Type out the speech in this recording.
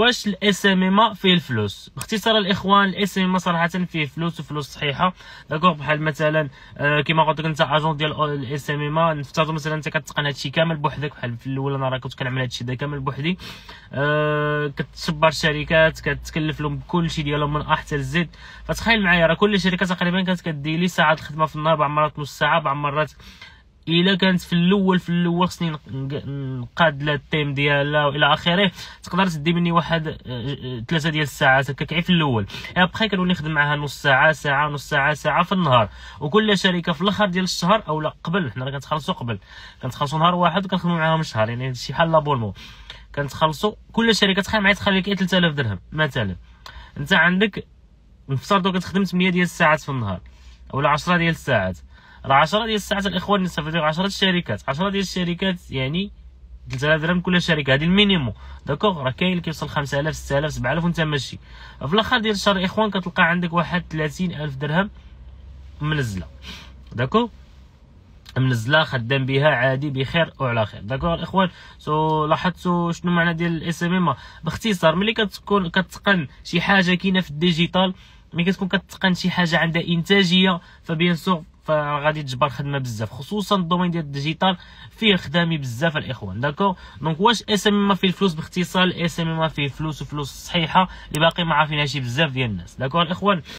واش الاس ام ام فيه الفلوس؟ باختصار الاخوان، الاس ام ام صراحه فيه فلوس وفلوس صحيحه. داكوغ، بحال مثلا كيما قلت لك انت اجون ديال الاس ام ام، نفترضوا مثلا انت كتقن هادشي كامل بوحدك. بحال في الاول انا راه كنت كنعمل هادشي دا كامل بوحدي. كتشبر شركات، كتكلف لهم بكلشي ديالهم من ا حتى لزد. فتخيل معايا، راه كل شركه تقريبا كانت كدير لي ساعات الخدمه في النهار، بعض المرات نص ساعه، بعض المرات الا كانت في الاول خصني نقاد لها التيم ديالها والى اخره، تقدر تدي مني واحد 3 ديال الساعات هكاك غير في الاول. ابخي كنولي نخدم معاها نص ساعه، ساعه، نص ساعه، ساعه في النهار. وكل شركه في الاخر ديال الشهر، او لا قبل، حنا راه كنتخلصوا قبل، كنتخلصوا نهار واحد وكنخدموا معاهم شهر، يعني شي بحال لابولمون. كنتخلصوا كل شركه، تخيل معايا، تخلي لك 3000 درهم مثلا. انت عندك نفترضوا كتخدم 8 ديال الساعات في النهار، اولا 10 ديال الساعات. راه 10 ديال الساعات الاخوان نستافدوا 10 الشركات، 10 ديال الشركات يعني 3000 درهم كل شركه، هذه المينيموم. داكوغ، راه كاين اللي كيوصل 5000 6000 7000 وانت ماشي. في الاخر ديال الشهر الاخوان كتلقى عندك واحد 30000 درهم منزله. داكوغ، منزله خدام بها عادي بخير وعلى خير. داكوغ الاخوان، لاحظتوا شنو معنى ديال الاس ام ام؟ باختصار، ملي كتكون كتقن شي حاجه كاينه في الديجيتال، ملي كتكون كتقن شي حاجه عندها انتاجيه، فبيان سور فغادي تجبر خدمه بزاف، خصوصا الدومين ديال الديجيتال فيه خدامي بزاف الاخوان. داكوغ، دونك واش اس ام ام فيه الفلوس؟ باختصار الاس ام ام فيه فلوس وفلوس صحيحه اللي باقي ما عارفينهاش بزاف ديال الناس. داكوغ الاخوان.